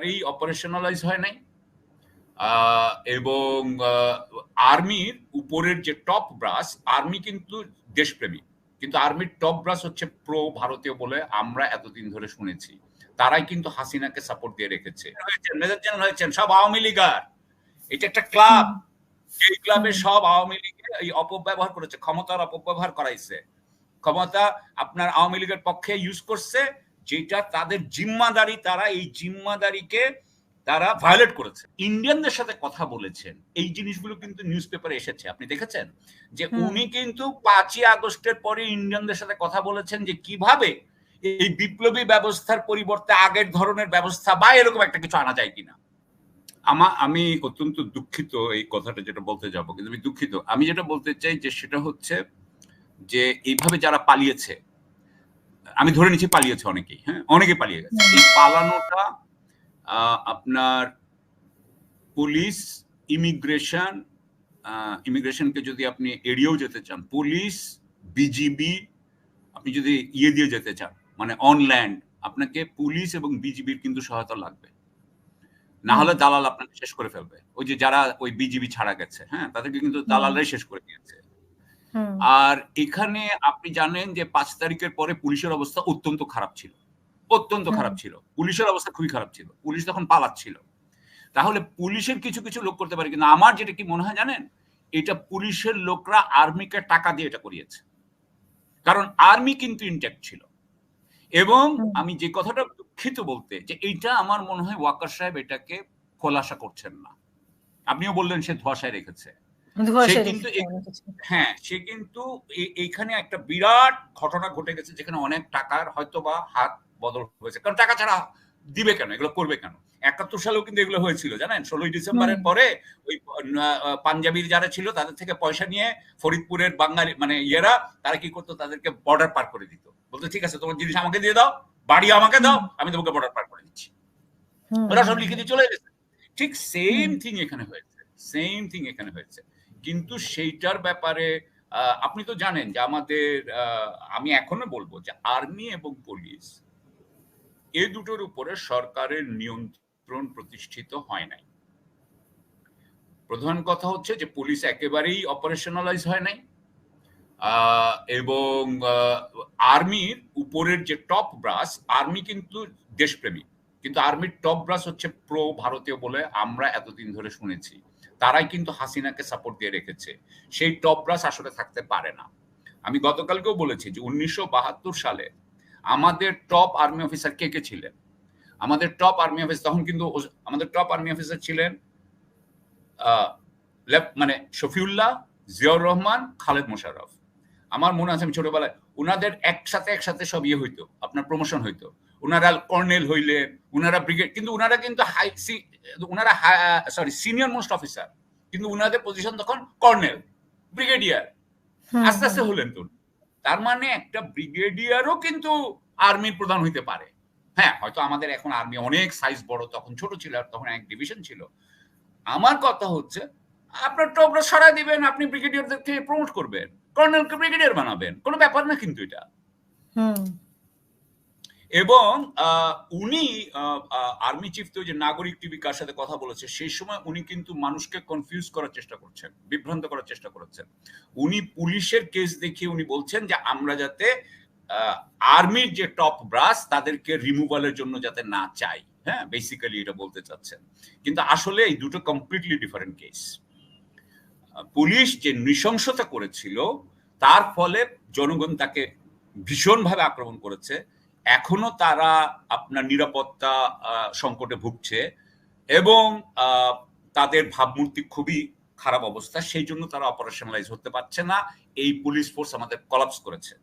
একেবারেই অপারেশনালাইজ হয় নাই, এবং আর্মির উপরের যে টপ ব্রাস, আর্মি কিন্তু দেশপ্রেমী, কিন্তু আর্মির টপ ব্রাস হচ্ছে প্রো ভারতীয় বলে আমরা এতদিন ধরে শুনেছি। তারাই কিন্তু হাসিনাকে সাপোর্ট দিয়ে রেখেছে। মেজর জেনারেল হয়েছেন সব আওয়ামী লীগার। এটা একটা ক্লাব, এই ক্লাবে সব আওয়ামী লীগের এই অপব্যবহার করেছে, ক্ষমতার অপব্যবহার করাইছে, ক্ষমতা আপনার আওয়ামী লীগের পক্ষে ইউজ করছে, যেটা তাদের জিম্মাদারি, তারা এই জিম্মাদারিকে তারা ভায়োলেট করেছে। ইন্ডিয়ানদের সাথে কথা বলেছেন, এই জিনিসগুলো কিন্তু নিউজ পেপারে এসেছে, আপনি দেখেছেন যে উনি কিন্তু 5ই আগস্টের পরে ইন্ডিয়ানদের সাথে কথা বলেছেন যে কিভাবে এই বিপ্লবী ব্যবস্থার পরিবর্তে আগের ধরনের ব্যবস্থা বা এরকম একটা কিছু আনা যায় কিনা। আমি অত্যন্ত দুঃখিত এই কথাটা যেটা বলতে যাব, কিন্তু আমি দুঃখিত। আমি যেটা বলতে চাই যে সেটা হচ্ছে যে এইভাবে যারা পালিয়েছে, আমি ধরে নিচ্ছি পালিয়েছে অনেকেই, হ্যাঁ অনেকে পালিয়ে গেছে। এই পালানোটা আপনার পুলিশ, ইমিগ্রেশনকে যদি আপনি এড়িয়েও যেতে চান, পুলিশ, বিজিবি, আপনি যদি দিয়ে যেতে চান মানে অনল্যান্ড, আপনাকে পুলিশ এবং বিজিবির কিন্তু সহায়তা লাগবে, না হলে দালাল আপনাকে শেষ করে ফেলবে। ওই যে যারা ওই বিজিবি ছাড়া গেছে, হ্যাঁ তাদেরকে কিন্তু দালালরাই শেষ করে দিয়েছে। আর এখানে আপনি জানেন যে 5 তারিখের পরে পুলিশের অবস্থা অত্যন্ত খারাপ ছিল, অত্যন্ত খারাপ ছিল, পুলিশের অবস্থা খুবই খারাপ ছিল, পুলিশ তখন পালাচ্ছিল। তাহলে পুলিশের কিছু কিছু লোক করতে পারে, কিন্তু আমার যেটা কি মনে হয় জানেন, এটা পুলিশের লোকরা আর্মিকে টাকা দিয়ে এটা করিয়েছে, কারণ আর্মি কিন্তু ইনট্যাক্ট ছিল। এবং আমি যে কথাটা দুঃখিত বলতে, যে এইটা আমার মনে হয় ওয়াকার সাহেব এটাকে খোলাসা করছেন না। আপনিও বললেন সে ধোঁয়াশায় রেখেছে, সে কিন্তু হ্যাঁ সে কিন্তু এইখানে একটা বিরাট ঘটনা ঘটে গেছে, যেখানে অনেক টাকার হয়তো বা হাত বদল হয়েছে, কারণ টাকা ছাড়া দিবে কেন, এগুলো করবে কেন। 71 সালেও কিন্তু এগুলো হয়েছিল জানেন, 16ই ডিসেম্বরের পরে ওই পাঞ্জাবির যারা ছিল তাদের থেকে পয়সা নিয়ে ফরিদপুরের বাঙালি মানে ইয়েরা, তারা কি করতো, তাদেরকে বর্ডার পার করে দিত, বলতো ঠিক আছে তোমার জিনিস আমাকে দিয়ে দাও, বাড়ি আমাকে দাও, আমি তোমাকে বর্ডার পার করে দিচ্ছি। ওরা সব লিখে দিয়ে চলে গেছে। ঠিক সেম থিং এখানে হয়েছে, সেম থিং এখানে হয়েছে। কিন্তু সেইটার ব্যাপারে আপনি তো জানেন যে আমাদের আমি এখনো বলবো যে আর্মি এবং পুলিশ এই দুটোর উপরে সরকারের নিয়ন্ত্রণ প্রতিষ্ঠিত হয় নাই। প্রধান কথা হচ্ছে যে পুলিশ একেবারেই অপারেশনালাইজ হয় নাই, এবং আর্মির উপরের যে টপ ব্রাস, আর্মি কিন্তু দেশপ্রেমী, কিন্তু আর্মির টপ ব্রাস হচ্ছে প্রো ভারতীয় বলে আমরা এতদিন ধরে শুনেছি। তারাই কিন্তু হাসিনাকে সাপোর্ট দিয়ে রেখেছে, সেই টপ ব্রাস আসলে থাকতে পারে না। আমি গতকালকেও বলেছি যে 1972 সালে আমাদের টপ আর্মি অফিসার কে কে ছিলেন। আমাদের টপ আর্মি অফিসার তখন কিন্তু আমাদের টপ আর্মি অফিসার ছিলেন মানে শফিউল্লাহ, জিয়াউর রহমান, খালেদ মোশাররফ। আমার মনে আছে আমি ছোটবেলায় ওনাদের একসাথে সব ইয়ে হইতো, আপনার প্রমোশন হইতো, ওনারা কর্নেল হইলেন, ওনারা ব্রিগেড, কিন্তু ওনারা কিন্তু সিনিয়র মোস্ট অফিসার, কিন্তু ওনাদের পজিশন তখন কর্নেল, ব্রিগেডিয়ার, আস্তে আস্তে হলেন তো। তার মানে একটা ব্রিগেডিয়ারও কিন্তু আর্মির প্রধান হইতে পারে। হ্যাঁ হয়তো আমাদের এখন আর্মি অনেক সাইজ বড়, তখন ছোট ছিল, আর তখন এক ডিভিশন ছিল। আমার কথা হচ্ছে আপনার টপরা সরাই দিবেন, আপনি ব্রিগেডিয়ারদেরকে প্রমোট করবেন, কর্নেলকে ব্রিগেডিয়ার বানাবেন, কোনো ব্যাপার না কিন্তু এটা। এবং উনি আর্মি চিফ তো যে নাগরিক টিভি কার সাথে কথা বলেছে, সেই সময় উনি কিন্তু মানুষকে কনফিউজ করার চেষ্টা করছেন, বিভ্রান্ত করার চেষ্টা করেছেন। উনি পুলিশের কেস দেখিয়ে উনি বলছেন যে আমরা যাতে আর্মির যে টপ ব্রাস তাদেরকে রিমুভালের জন্য যাতে না চাই, হ্যাঁ বেসিক্যালি এটা বলতে চাচ্ছেন। কিন্তু আসলে এই দুটো কমপ্লিটলি ডিফারেন্ট কেস। পুলিশ যে নৃশংসতা করেছিল তার ফলে জনগণ তাকে ভীষণভাবে আক্রমণ করেছে, এখনো তারা আপনার নিরাপত্তা সংকটে ভুগছে, এবং তাদের ভাবমূর্তি খুবই খারাপ অবস্থা, সেই জন্য তারা অপারেশনালাইজ হতে পারছে না। এই পুলিশ ফোর্স আমাদের কলাপস করেছে।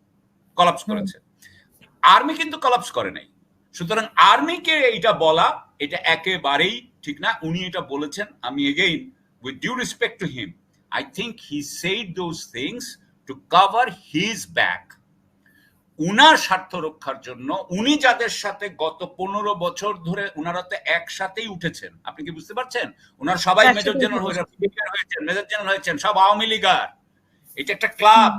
আর্মি কিন্তু কলাপস করে নাই, সুতরাং আর্মিকে এটা বলা এটা একেবারেই ঠিক না। উনি এটা বলেছেন, আমি again with due respect to him, I think he said those things to cover his back. উনার স্বার্থ রক্ষার জন্য, উনি যাদের সাথে গত 15 বছর ধরে উনারা তো একসাথেই উঠেছেন, আপনি কি বুঝতে পারছেন? উনারা সবাই মেজর জেনারেল হয়েছেন, সব আওয়ামী লীগার। এটা একটা ক্লাব,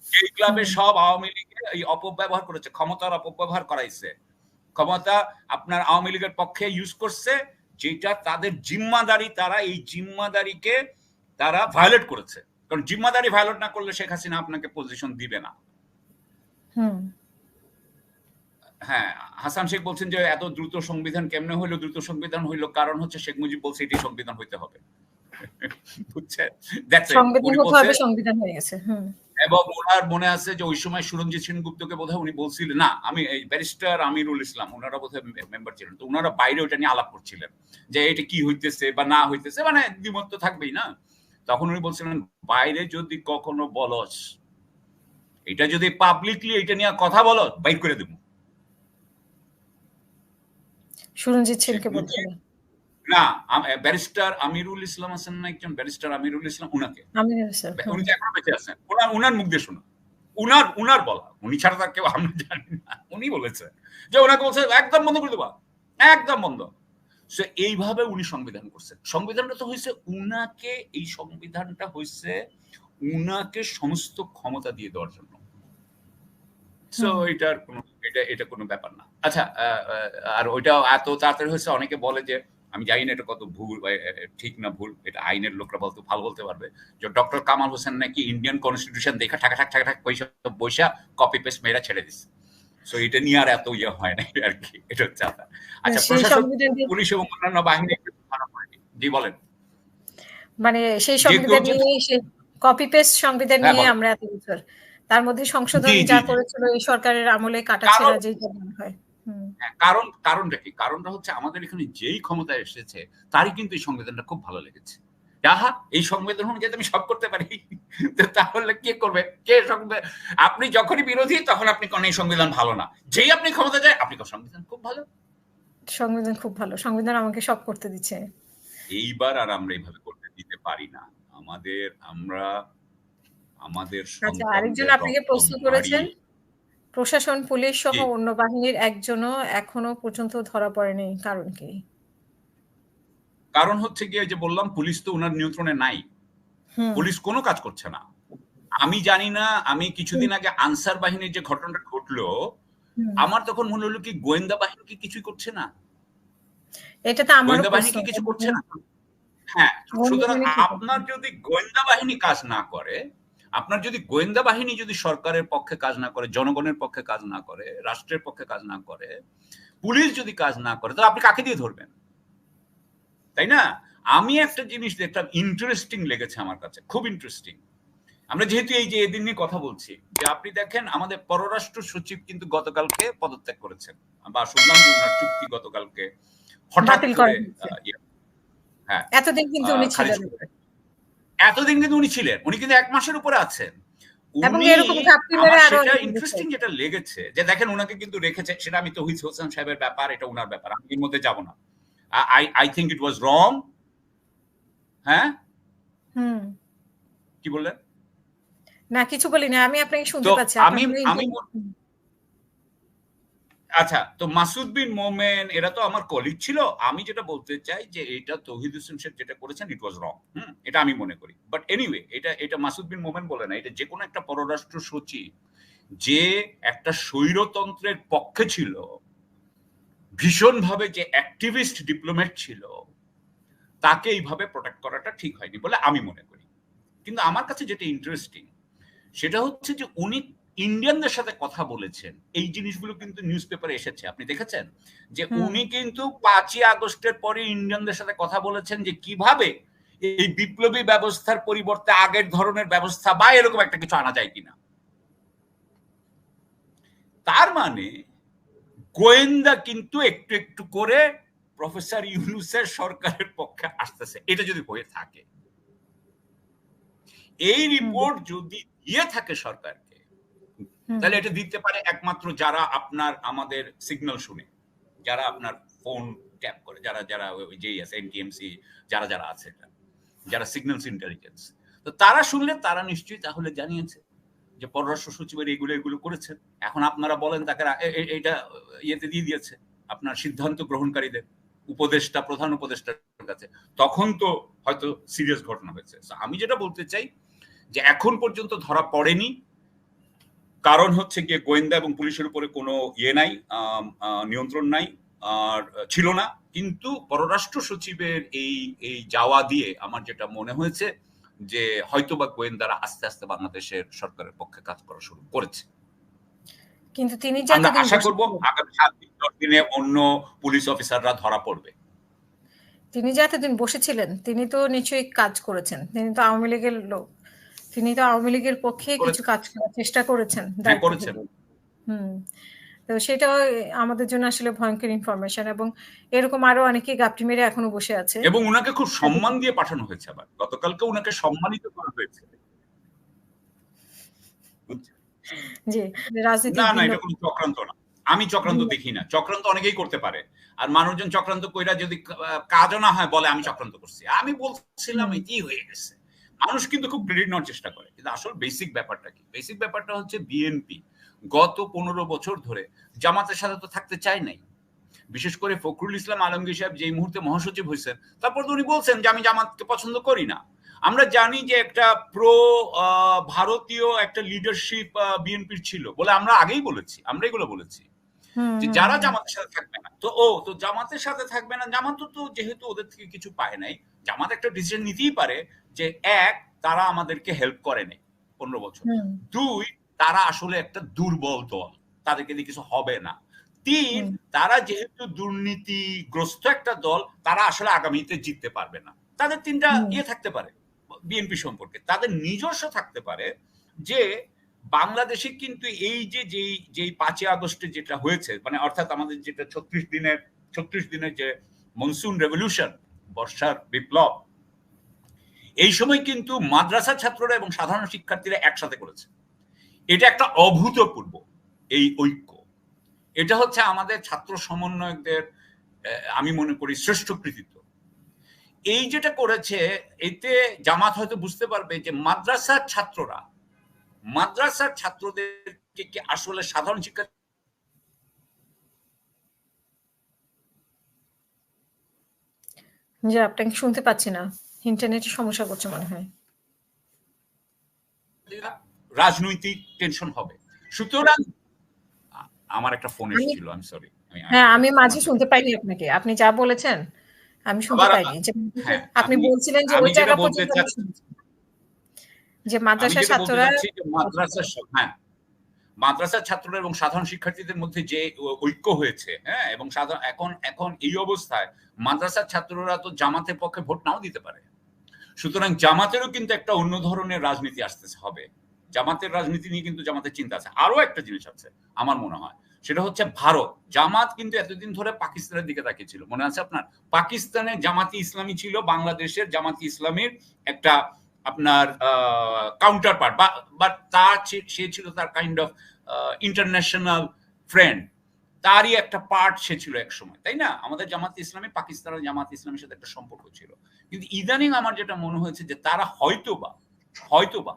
এই ক্লাবে সব আওয়ামী লীগের এই অপব্যবহার করেছে, ক্ষমতার অপব্যবহার করাইছে, ক্ষমতা আপনার আওয়ামী লীগের পক্ষে ইউজ করছে, যেটা তাদের জিম্মাদারি, তারা এই জিম্মাদারিকে তারা ভায়োলেট করেছে। কারণ জিম্মাদারি ভায়োলেট না করলে শেখ হাসিনা আপনাকে পজিশন দিবে না। হ্যাঁ, হাসান শেখ বলছেন যে এত দ্রুত সংবিধান কেমনে হইলো? দ্রুত সংবিধান হইলো কারণ হচ্ছে শেখ মুজিব বলছে এটি সংবিধান হইতে হবে। বুঝছেন? সংবিধান হয়ে গেছে। এবং ওনার মনে আছে যে ওই সময় সুরঞ্জিত সেনগুপ্তকে বোধহয় উনি বলছিলেন, না আমি এই ব্যারিস্টার আমিরুল ইসলাম, ওনারা বোধহয় মেম্বার ছিলেন, তো ওনারা বাইরে ওটা নিয়ে আলাপ করছিলেন যে এটা কি হইতেছে বা না হইতেছে, মানে দ্বিমত তো থাকবেই না। তখন উনি বলছিলেন বাইরে যদি কখনো বলস, এটা যদি পাবলিকলি এটা নিয়ে কথা বলো, বাইর করে দেবো। সুরঞ্জিত সেনকে বলছিলেন না, ব্যারিস্টার আমিরুল ইসলাম আছেন না একজন, ব্যারিস্টার আমিরুল ইসলাম, উনাকে, উনি যে এখনো বেঁচে আছেন, উনার মুখ দিয়ে শোনা, উনার বলা, উনি ছাড়া তার কেউ আমরা জানি না, উনি বলেছে যে ওনাকে বলছে একদম বন্ধ করে দেবা, একদম বন্ধ। সো এইভাবে উনি সংবিধান করছেন। সংবিধানটা তো হয়েছে উনাকে, এই সংবিধানটা হয়েছে উনাকে সমস্ত ক্ষমতা দিয়ে দেওয়ার জন্য। সো এটা কোনো ব্যাপার না। আচ্ছা, আর ওইটা এত তাড়াতাড়ি হয়েছে, অনেকে বলে যে, আমি জানি না এটা কত ভুল ঠিক না ভুল, এটা আইনের লোকরা ভালো বলতে পারবে, যে ডক্টর কামাল হোসেন নাকি ইন্ডিয়ান কনস্টিটিউশন দেখা ঠাক পয়সা কপি পেস্ট মেয়েরা ছেড়ে দিচ্ছে। সো এটা নিয়ে আর এত ইয়ে হয় না আর কি, এটা হচ্ছে আপনার। আচ্ছা, প্রশাসন, পুলিশ এবং অন্যান্য বাহিনী, জি বলেন। মানে সেই সংবিধান নিয়ে, কপি পেস্ট সংবিধান নিয়ে আমরা এত বছর, তার মধ্যে সংশোধন যা করেছিল এই সরকারের আমলে কাটাছেঁড়া যেটা মনে হয়। কারণটা কি? কারণটা হচ্ছে আমাদের এখানে যেই ক্ষমতায় এসেছে তারই কিন্তু এই সংবিধানটা খুব ভালো লেগেছে। যাহা এই সংবিধান অনুযায়ী আমি সব করতে পারি, তাহলে কে করবে? আপনি যখনই বিরোধী তখন আপনি কোন এই সংবিধান ভালো না, যেই আপনি ক্ষমতা যায় আপনি সংবিধান খুব ভালো, সংবিধান খুব ভালো, সংবিধান আমাকে সব করতে দিচ্ছে। এইবার আর আমরা এইভাবে করতে দিতে পারি না। আমাদের আরেকজন আপনাকে প্রশ্ন করেছেন, প্রশাসন, পুলিশ সহ অন্য বাহিনীর একজনও এখনো পর্যন্ত ধরা পড়েনি, কারণ কি? কারণ হচ্ছে গিয়ে যে বললাম, পুলিশ তো ওনার নিয়ন্ত্রণে নাই, পুলিশ কোনো কাজ করছে না। আমি জানি না, আমি কিছুদিন আগে আনসার বাহিনীর যে ঘটনাটা ঘটলো, আমার তখন মনে হলো কি গোয়েন্দা বাহিনী কি কিছুই করছে না? এটা তো আমারও গোয়েন্দা বাহিনী কি কিছু করছে না? হ্যাঁ, সুতরাং আপনার যদি গোয়েন্দা বাহিনী কাজ না করে, আপনার যদি গোয়েন্দা বাহিনী যদি সরকারের পক্ষে কাজ না করে, জনগণের পক্ষে কাজ না করে, রাষ্ট্রের পক্ষে কাজ না করে, পুলিশ যদি কাজ না করে, তাহলে আপনি কাকে দিয়ে ধরবেন? তাই না? আমি একটা জিনিস দেখলাম, ইন্টারেস্টিং লেগেছে আমার কাছে, খুব ইন্টারেস্টিং। আমরা যেহেতু এই যে এদিন নিয়ে কথা বলছি, যে আপনি দেখেন আমাদের পররাষ্ট্র সচিব কিন্তু গতকালকে পদত্যাগ করেছেন, বা শুনলাম যে ওনার চুক্তি গতকালকে হঠাৎ করে, হ্যাঁ, এতদিন কিন্তু উনি ছিলেন, উনি কিন্তু 1 মাসের উপরে আছেন। ইন্টারেস্টিং যেটা লেগেছে যে দেখেন ওনাকে কিন্তু রেখেছে, সেটা আমি তৌহিদ হোসেন সাহেবের ব্যাপার, এটা ওনার ব্যাপার, আমি এর মধ্যে যাব না। I think it was wrong. হ্যাঁ, কি বললেন? না, কিছু বলি না, আমি আপনাকে শুনতে পাচ্ছি। আচ্ছা, তো মাসুদ বিন মোমেন এরা তো আমার কলিগ ছিল। আমি যেটা বলতে চাই যে এটা তৌহিদ হোসেন সাহেব যেটা করেছেন, ইট ওয়াজ রং, এটা আমি মনে করি। বাট এনিওয়ে, এটা মাসুদ বিন মোমেন বলে না, এটা যে কোনো একটা পররাষ্ট্র সচিব যে একটা স্বৈরতন্ত্রের পক্ষে ছিল, ভীষণভাবে যে অ্যাক্টিভিস্ট ডিপ্লোম্যাট ছিল, তাকে এইভাবে প্রোটেক্ট করাটা ঠিক হয়নি বলে আমি মনে করি। কিন্তু আমার কাছে যেটা ইন্টারেস্টিং সেটা হচ্ছে যে উনি ইন্ডিয়ানদের সাথে কথা বলেছেন, এই জিনিসগুলো কিন্তু নিউজ পেপারে এসেছে, আপনি দেখেছেন যে উনি কিন্তু 5ই আগস্টের পরে ইন্ডিয়ানদের সাথে কথা বলেছেন যে কিভাবে এই বিপ্লবী ব্যবস্থার পরিবর্তে আগের ধরনের ব্যবস্থা বা এরকম একটা কিছু আনা যায় কিনা। তার মানে গোয়েন্দা কিন্তু একটু একটু করে প্রফেসর ইউনূসের সরকারের পক্ষে আসতেছে, এটা যদি হয়ে থাকে, এই রিপোর্ট যদি দিয়ে থাকে সরকারকে, তাহলে এটা দিতে পারে একমাত্র যারা আমাদের সিগন্যাল শুনে, যারা আপনার ফোন ট্যাপ করে, যারা যেই আছে এনটিএমসি, যারা আছে, যারা সিগন্যালস ইন্টেলিজেন্স, তো তারা শুনলে তারা নিশ্চয়ই তাহলে জানিয়েছে যে পররাষ্ট্র সচিবের এগুলো করেছেন। এখন আপনারা বলেন তাকে এটা ইয়েতে দিয়ে দিয়েছে আপনার সিদ্ধান্ত গ্রহণকারীদের, উপদেষ্টা, প্রধান উপদেষ্টার কাছে, তখন তো হয়তো সিরিয়াস ঘটনা হয়েছে। আমি যেটা বলতে চাই যে এখন পর্যন্ত ধরা পড়েনি, কারণ হচ্ছে গিয়ে গোয়েন্দা এবং পুলিশের উপরে কোনো ইয়ে নাই, নিয়ন্ত্রণ নাই, আর ছিল না। কিন্তু পররাষ্ট্র সচিবের এই যাওয়া দিয়ে আমার যেটা মনে হয়েছে যে হয়তোবা গোয়েন্দারা আস্তে আস্তে বাংলাদেশের সরকারের পক্ষে কাজ করা শুরু করেছে। কিন্তু তিনি আমরা আশা করব আগামী 7 দিন 10 দিনে অন্য পুলিশ অফিসাররা ধরা পড়বে। তিনি যে এতদিন বসেছিলেন তিনি তো নিশ্চয়ই কাজ করেছেন, তিনি তো আওয়ামী লীগের লোক, তিনি তো আওয়ামী লীগের পক্ষে কিছু কাজ করার চেষ্টা করেছেন। তো সেটা আমাদের জন্য আসলে ভয়ঙ্কর ইনফরমেশন, এবং এরকম আরো অনেকে গাপটি মেরে এখনো বসে আছে। এবং উনাকে খুব সম্মান দিয়ে পাঠানো হয়েছে, আবার গতকালকে উনাকে সম্মানিত করা হয়েছে। জি, রাজনীতি না এটা কোনো চক্রান্ত না, আমি চক্রান্ত দেখি না। চক্রান্ত অনেকেই করতে পারে, আর মানুষজন চক্রান্ত কইরা যদি কাজও না হয় বলে আমি চক্রান্ত করছি, আমি বলছিলাম এটাই হয়ে গেছে। মানুষ কিন্তু খুব ক্রেডিট নেওয়ার চেষ্টা করে, কিন্তু আসল বেসিক ব্যাপারটা কি? বেসিক ব্যাপারটা হচ্ছে বিএনপি গত 15 বছর ধরে জামাতের সাথে তো থাকতে চায় নাই। বিশেষ করে ফখরুল ইসলাম আলমগীর সাহেব যেই মুহূর্তে মহাসচিব হয়েছেন, তারপর তো উনি বলছেন যে আমি জামাতকে পছন্দ করি না। আমরা জানি যে একটা প্রো ভারতীয় একটা লিডারশিপ বিএনপির ছিল বলে আমরা আগেই বলেছি, আমরা এগুলো বলেছি যে যারা জামাতের সাথে থাকবে না, তো জামাতের সাথে থাকবে না। জামাত তো যেহেতু ওদের থেকে কিছু পায় নাই, জামাত একটা ডিসিশন নিতেই পারে যে এক, তারা আমাদেরকে হেল্প করে নাই 15 বছর, 2, তারা আসলে একটা দুর্বল দল, তাদেরকে দিয়ে কিছু হবে না, 3, তারা যেহেতু দুর্নীতিগ্রস্ত একটা দল, তারা আসলে আগামীতে জিততে পারবে না। তাদের 3টা ইয়ে থাকতে পারে বিএনপি সম্পর্কে। তাদের নিজস্ব থাকতে পারে যে বাংলাদেশে কিন্তু এই যেই 5 আগস্টে যেটা হয়েছে, মানে অর্থাৎ আমাদের যেটা 36 দিনের যে মনসুন রেভলিউশন, বর্ষার বিপ্লব, এই সময় কিন্তু মাদ্রাসা ছাত্ররা এবং সাধারণ শিক্ষার্থীরা একসাথে করেছে। এটা একটা অভূতপূর্ব এই ঐক্য, এটা হচ্ছে আমাদের ছাত্র সমন্বয়কদের আমি মনে করি শ্রেষ্ঠ কৃতিত্ব। এই যেটা করেছে, এতে জামাত হয়তো বুঝতে পারবে যে মাদ্রাসার ছাত্রদেরকে কি আসলে সাধারণ শিক্ষা। জি, আপনাকে শুনতে পাচ্ছি না, ইন্টারনেটের সমস্যা করছে মনে হয়। রাজনৈতিক টেনশন হবে। সুতরাং আমার একটা ফোন এসেছিল, আমি সরি। হ্যাঁ, আমি মাঝে শুনতে পাইনি আপনাকে, আপনি যা বলেছেন আমি শুনতে পাইনি। আপনি বলছিলেন যে ওই জায়গা পর্যন্ত যে মাদ্রাসা ছাত্ররা, মাদ্রাসার ছাত্ররা এবং সাধারণ শিক্ষার্থীদের মধ্যে যে ঐক্য হয়েছে, হ্যাঁ, এবং এখন এই অবস্থায় মাদ্রাসার ছাত্ররা তো জামাতের পক্ষে ভোট নাও দিতে পারে। সুতরাং জামাতেরও কিন্তু একটা অন্য ধরনের রাজনীতি আসতেছে হবে। জামাতের রাজনীতি নিয়ে কিন্তু জামাতের চিন্তা আছে। আরো একটা জিনিস আছে আমার মনে হয়, সেটা হচ্ছে ভারত। জামাত কিন্তু এতদিন ধরে পাকিস্তানের দিকে তাকিয়েছিল, মনে আছে আপনার? পাকিস্তানের জামাতি ইসলামী ছিল বাংলাদেশের জামাতি ইসলামীর একটা আপনার কাউন্টার পার্ট, বা তার সে ছিল তার কাইন্ড অফ ইন্টারন্যাশনাল ফ্রেন্ড, তারই একটা পার্ট সে ছিল এক সময়, তাই না? আমাদের জামাত ইসলামী পাকিস্তানের জামাত ইসলামের সাথে একটা সম্পর্ক ছিল। কিন্তু ইদানিং আমার যেটা মনে হয়েছে যে তারা হয়তোবা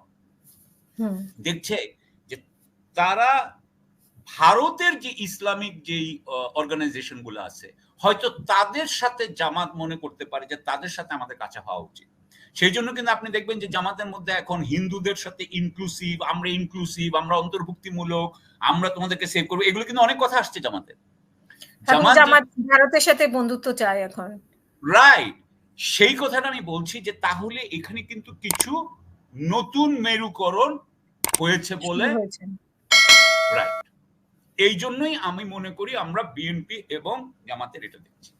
দেখছে যে তারা ভারতের যে ইসলামিক যেই অর্গানাইজেশন গুলো আছে, হয়তো তাদের সাথে জামাত মনে করতে পারে যে তাদের সাথে আমাদের কাছে হওয়া উচিত। সেই জন্য কিন্তু আপনি দেখবেন যে জামাতের মধ্যে এখন হিন্দুদের সাথে ইনক্লুসিভ, আমরা অন্তর্ভুক্তিমূলক, আমরা তোমাদেরকে সেভ করবো, এগুলো কিন্তু অনেক কথা আসছে জামাতের। জামাত ভারতের সাথে বন্ধুত্ব চায় এখন, রাইট? সেই কথাটা আমি বলছি যে তাহলে এখানে কিন্তু কিছু নতুন মেরুকরণ হয়েছে বলে, রাইট? এই জন্যই আমি মনে করি আমরা বিএনপি এবং জামাতের এটা দেখছি।